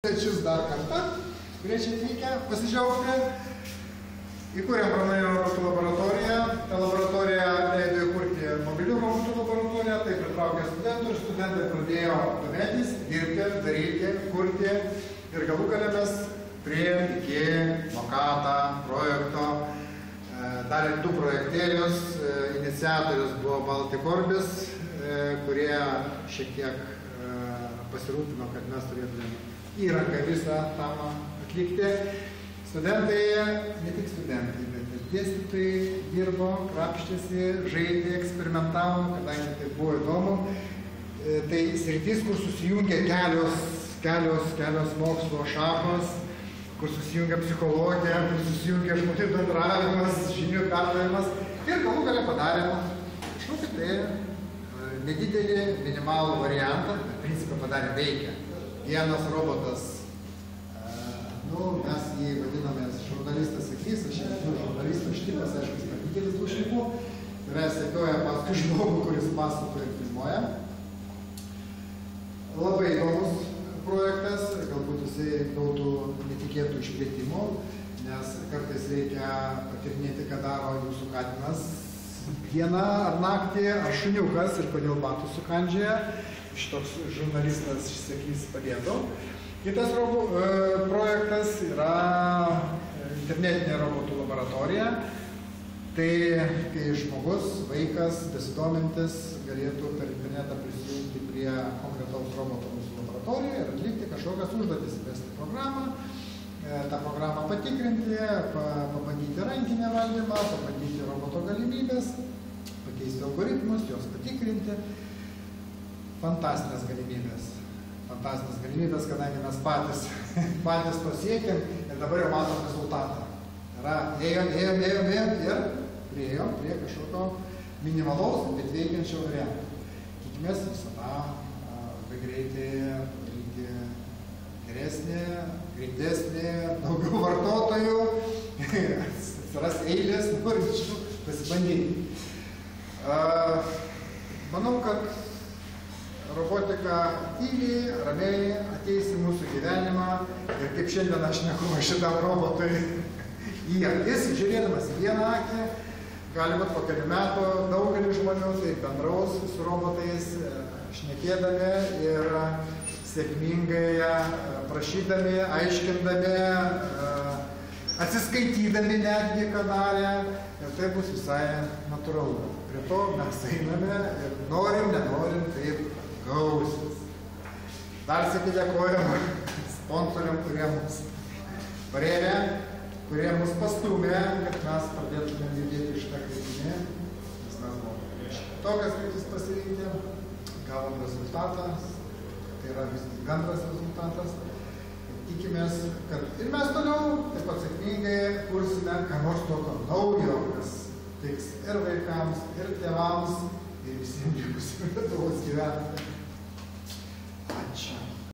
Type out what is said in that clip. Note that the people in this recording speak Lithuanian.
Svečius dar kartą, kurie čia atvykę pasidžiaugti. Įkūrėm pramoninių robotų laboratoriją. Ta laboratorija leido įkurti mobilių robotų laboratoriją, tai pritraukė studentų ir studentai pradėjo domėtis, dirbti, daryti, kurti. Ir galų gale mes priėjom iki Mokata projekto. Darėm 2 projektėlius, iniciatorius buvo Baltikorbis, kurie šiek tiek pasirūpino, kad mes turėtume įrangą visą tam atlikti. Studentai, ne tik studentai, bet ir dėstytojai dirbo, krapštėsi, žaidė, eksperimentavo, kadangi tai buvo įdomu. Tai sritis, kur susijungia kelios mokslo šakos, kur susijungia psichologija, kur susijungia žmonių bendravimas, žinių perdavimas. Ir galų gale padarėm kažkokį tai nedidelį, minimalų variantą, bet principą padarė veikia. Vienas robotas, mes jį vadinamės žurnalistas sakys, aš esu žurnalistas štipas, aišku, jis nedidelis tų šnipų, yra sekioja paskui žmogų, kuris pasakoja ir filmuoja. Labai įdomus projektas, galbūt jisai gautų netikėtų iškvietimų, nes kartais reikia patyrinėti, ką daro jūsų katinas dieną ar naktį, ar šuniukas ir kodėl batų sukandžioja. Šitoks žurnalistas, sakys, padėtų. Kitas projektas yra internetinė robotų laboratorija. Tai kai žmogus, vaikas, besidomintis, galėtų per internetą prisijungti prie konkretaus roboto mūsų laboratorijoje ir atlikti kažkokias užduotis, įvesti programą, tą programą patikrinti, pabandyti rankinę valdymą, pabandyti roboto galimybės, pakeisti algoritmus, juos patikrinti. Fantastinės galimybės, kadangi mes patys pasiekėm ir dabar jau matom rezultatą. Ėjom ir priėjom prie kažkokio minimalaus, bet veikiančio varianto. Tikimės visą tą labai greitai padaryti geresnį, greitesnį, daugiau vartotojų, atsiras eilės, norinčių pasibandyti. Manau, kad robotika tyliai, ramiai ateis į mūsų gyvenimą ir kaip šiandien aš šneku šitam robotui į akis, žiūrėdamas į vieną akį, gali būt po kelių metų daugelis žmonių tai bendraus su robotais, šnekėdami ir sėkmingai prašydami, aiškindami, atsiskaitydami netgi, ką darė, ir tai bus visai natūralu. Prie to mes einame ir norim, nenorim, taip gausis. Dar sėki dėkojam sponsoriam, kurie mus parėmė, kurie mus pastumė, kad mes pradėtume judėti šitą kryptimį. Nes mes buvome tokias kryptis pasirinkti, gavom rezultatą, tai yra visgi bendras rezultatas. Tikimės, kad ir mes toliau taip pat sėkmingai kursime ką nors tokio naujo, kas tiks ir vaikams, ir tėvams, ir visiems likusiems Lietuvos gyventojams. Ačiū.